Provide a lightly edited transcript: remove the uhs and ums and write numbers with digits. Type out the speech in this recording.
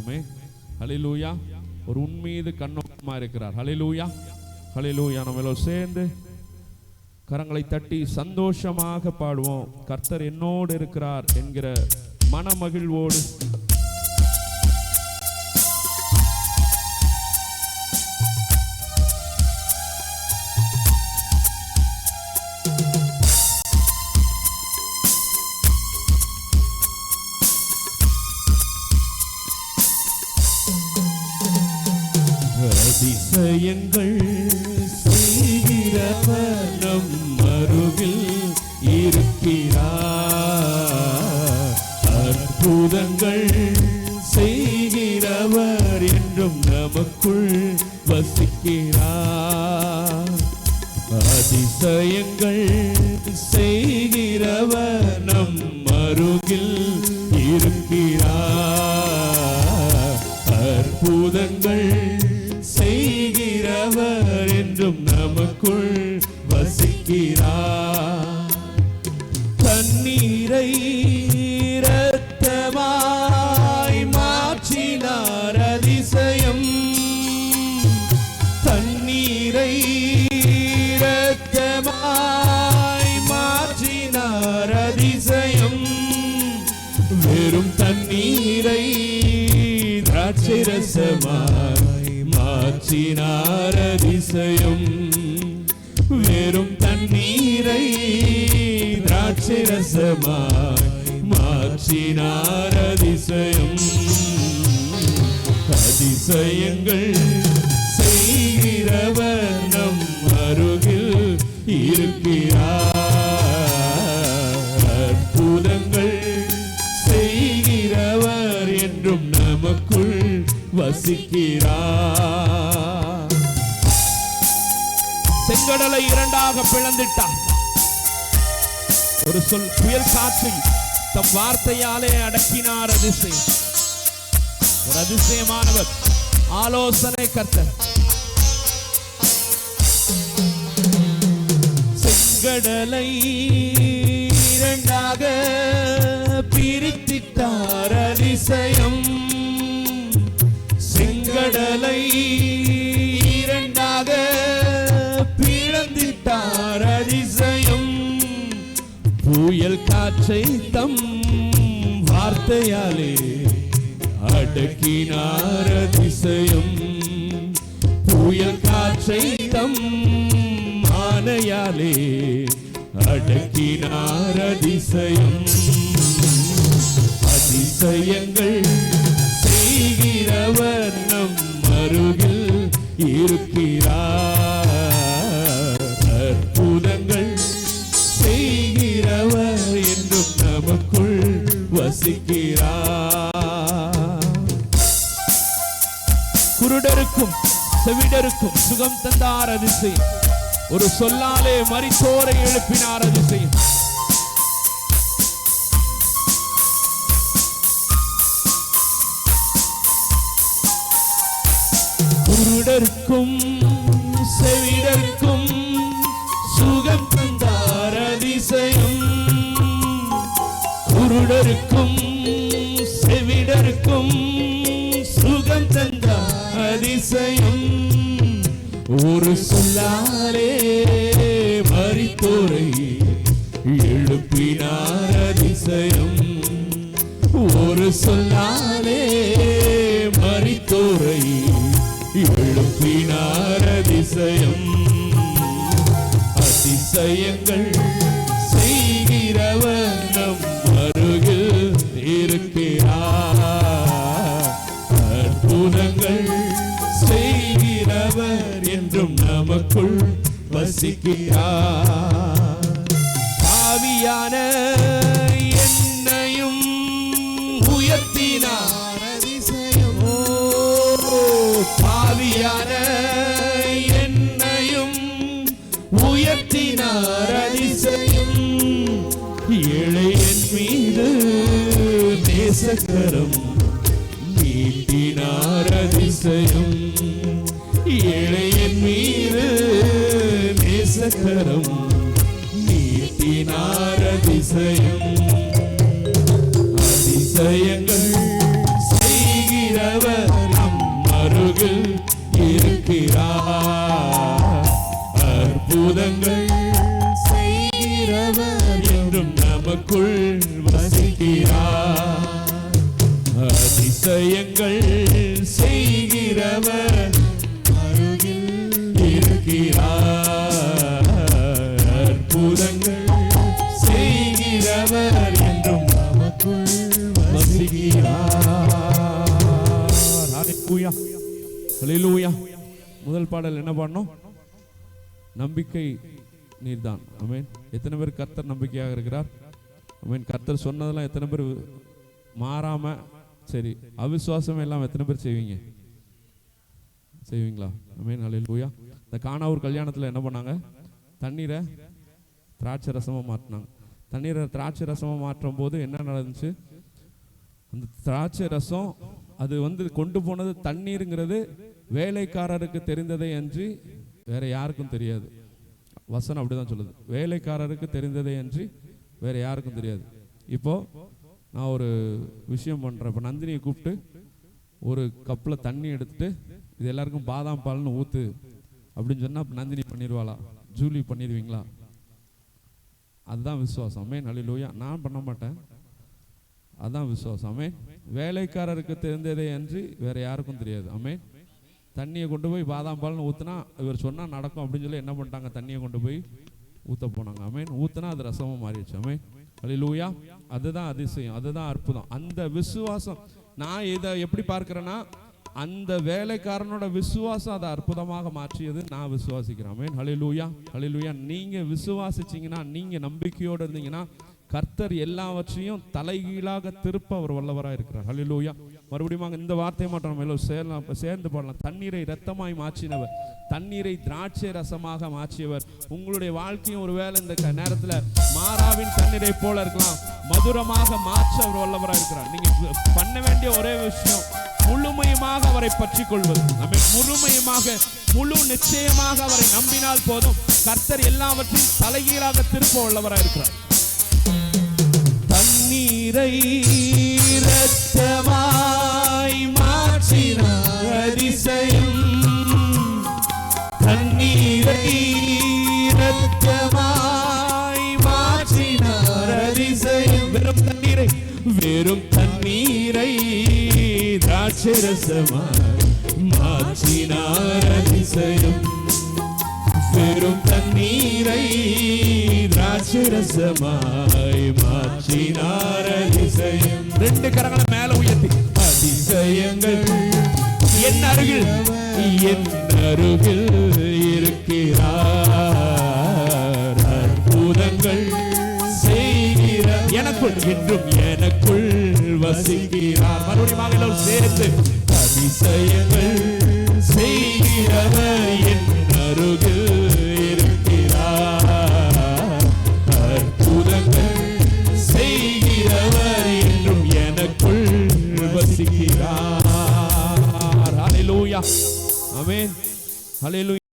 ஆமென். ஹல்லேலூயா. ஒரு உன்மீது கண்ணோக்கமா இருக்கிறார். ஹல்லேலூயா, ஹல்லேலூயா. நம்ம எல்லோரும் சேர்ந்து கரங்களை தட்டி சந்தோஷமாக பாடுவோம். கர்த்தர் என்னோடு இருக்கிறார் என்கிற மனமகிழ்வோடு. அதிசயங்கள் செய்கிறவர் நம் அருகில் இருக்கிறார். அற்புதங்கள் செய்கிறவர் என்றும் நமக்குள் வசிக்கிறார். அதிசயங்கள் செய்கிறவர் நம் அருகில் இருக்கிறார். அற்புதங்கள் செய்கிறவர் என்றும் நமக்குள் வசிக்கிறார். தண்ணீரை இரத்தமாய் மாற்றினார் அதிசயம். தண்ணீரை இரத்தமாய் மாற்றினார் அதிசயம். வெறும் தண்ணீரை திராட்சை ரசமாய் மாற்றினார் அதிசயம். வெறும் தண்ணீரை திராட்சை ரசமாய் மாற்றினார் அதிசயம். அதிசயங்கள் செய்கிறவர் நம் அருகில் இருக்கிறார். அற்புதங்கள் செய்கிறவர் என்றும் நமக்குள் வசிக்கிறார். செங்கடலை இரண்டாக பிளந்திட்டார். ஒரு சொல் புயல் காற்றை தம் வார்த்தையாலே அடக்கினார். அதிசயம். ஒரு அதிசயமானவர் ஆலோசனை கர்த்தர். செங்கடலை இரண்டாக பிரித்திட்டார். அதிசயம். செங்கடலை இரண்டாக பிளந்திட்டார். அதிசயம். புயல் காற்றை தம் வார்த்தையாலே அடக்கினார். அதிசயம். புயல் காற்றை தம் ஆணையாலே அடக்கினார். அதிசயம். அதிசயங்கள் செய்கிறவர் நம் அருகில் இருக்கிறார். அற்புதங்கள் செய்கிறவர் என்றும் நமக்குள் வசிக்கிறார். குருடருக்கும் செவிடருக்கும் சுகம் தந்தார். அதிசயம். ஒரு சொல்லாலே மரித்தோரை எழுப்பினார். அதிசயம். குருடருக்கும் செவிடருக்கும் சுகம் தந்தார். அதிசயம். குருடருக்கும் செவிடருக்கும் சுகம் தந்தார். அதிசயம். ஒரு சொல்லாலே மரித்தோரை எழுப்பினார். அதிசயம். ஒரு சொல்லாலே மரித்தோரை எழுப்பினார். அதிசயம். அதிசயங்கள் செய்கிறவர் நம் அருகில் இருக்கிறார். அற்புதங்கள் செய்கிறவர் என்றும் நமக்குள் வசிக்கிறார். ஆவியான என்னையும் உயர்த்தினார். அதிசயம். ஆவியான என்னையும் உயர்த்தினார். அதிசயம். ஏழையின் மீது நேசக்கரம் நீட்டினார். அதிசயம். ஏழையின் மீது நேசக்கரம் நீட்டினார். அதிசயம். அதிசயங்கள் செய்கிறவர் செய்கிறவர் நம் அருகில் இருக்கிறார். அற்புதங்கள் செய்கிறவர் என்றும் நமக்குள் வசிக்கிறார். அதிசயங்கள் செய்கிறவர் அருகில் இருக்கிறார். அற்புதங்கள் செய்கிறவர் என்றும் நமக்குள் வசிக்கிறார். ஹல்லேலூயா, ஹல்லேலூயா. முதல் பாடல் என்ன பாடணும்? நம்பிக்கை நீர்தான். ஆமென். எத்தனை பேர் கர்த்தர் நம்பிக்கையாக இருக்கிறார்? ஆமென். கர்த்தர் சொன்னதெல்லாம் எத்தனை பேர் மாறாம சரி அவிசுவாசம் எல்லாம் எத்தனை பேர் செய்வீங்க? செய்வீங்களா? ஆமென். ஹல்லேலூயா. இந்த கானாவூர் கல்யாணத்தில் என்ன பண்ணாங்க? தண்ணீரை திராட்சை ரசமாக மாற்றினாங்க. தண்ணீரை திராட்சை ரசமாக மாற்றும் போது என்ன நடந்துச்சு? அந்த திராட்சை ரசம் அது கொண்டு போனது தண்ணீருங்கிறது வேலைக்காரருக்கு தெரிந்ததை அன்றி வேற யாருக்கும் தெரியாது. வசனம் அப்படிதான் சொல்லுது. வேலைக்காரருக்கு தெரிந்ததை அன்றி வேற யாருக்கும் தெரியாது. இப்போ நான் ஒரு விஷயம் பண்றேன். இப்போ நந்தினியை கூப்பிட்டு ஒரு கப்பில் தண்ணி எடுத்துட்டு இது எல்லாருக்கும் பாதாம் பால்னு ஊத்து அப்படின்னு சொன்னா நந்தினி பண்ணிடுவாளா? ஜூலி பண்ணிடுவீங்களா? அதுதான் விசுவாசம். ஆமென். ஹல்லேலூயா. நான் பண்ண மாட்டேன். அதான் விசுவாசம். ஆமென். வேலைக்காரருக்கு தெரிந்ததை அன்றி வேற யாருக்கும் தெரியாது. ஆமென். தண்ணியை கொண்டு போய் பாதாம் பால்னு ஊத்துனா இவர் சொன்னா நடக்கும் அப்படின்னு சொல்லி என்ன பண்ணிட்டாங்க? தண்ணியை கொண்டு போய் ஊத்த போனாங்க. ஆமென். ஊத்துனா அது ரசமா மாறிடுச்சு. ஆமென். ஹல்லேலூயா. அதுதான் அதிசயம், அதுதான் அற்புதம். அந்த விசுவாசம் நான் இதை எப்படி பார்க்கிறேன்னா, அந்த வேலைக்காரனோட விசுவாசம் அதை அற்புதமாக மாற்றியது நான் விசுவாசிக்கிறேன். ஆமென். ஹல்லேலூயா, ஹல்லேலூயா. நீங்க விசுவாசிச்சீங்கன்னா, நீங்க நம்பிக்கையோடு இருந்தீங்கன்னா கர்த்தர் எல்லாவற்றையும் தலைகீழாக திருப்ப அவர் வல்லவராக இருக்கிறார். ஹல்லேலூயா. மறுபடியும் இந்த வார்த்தையை மட்டும் நம்ம எல்லோரும் சேர்ந்து பாடலாம். தண்ணீரை இரத்தமாய் மாற்றினவர், தண்ணீரை திராட்சை ரசமாக மாற்றியவர். உங்களுடைய வாழ்க்கையும் ஒருவேளை இந்த நேரத்தில் மாறாவின் தண்ணீரை போல இருக்கலாம், மதுரமாக மாற்ற அவர் வல்லவராக இருக்கிறார். நீங்க பண்ண வேண்டிய ஒரே விஷயம் முழுமையுமாக அவரை பற்றி கொள்வது. நம்ம முழுமையுமாக முழு நிச்சயமாக அவரை நம்பினால் போதும். கர்த்தர் எல்லாவற்றையும் தலைகீழாக திருப்ப வல்லவராக இருக்கிறார். தண்ணீரை இரத்தமாய் மாற்றினார் அதிசயம். தண்ணீரை இரத்தமாய் மாற்றினார் அதிசயம். வெறும் தண்ணீரை திராட்சை ரசமாய் மாற்றினார் அதிசயம். வெறும் தண்ணீரை திராட்சை ரசமாய் மாற்றினார் அதிசயம். ரெண்டு கரங்களை மேல உயர்த்தி அதிசயங்கள் என் அருகில் இருக்கிறார். அற்புதங்கள் செய்கிற எனக்குள் என்றும் எனக்குள் வசிக்கிறார். மறுபடியும் எல்லோரும் சேர்த்து அதிசயங்கள் செய்கிறவர் என் அருகில் இருக்கிறார். அற்புதங்கள் செய்கிறவர் என்றும் எனக்குள் வசிக்கிறார். ஹல்லேலூயா. ஆமென். ஹல்லேலூயா.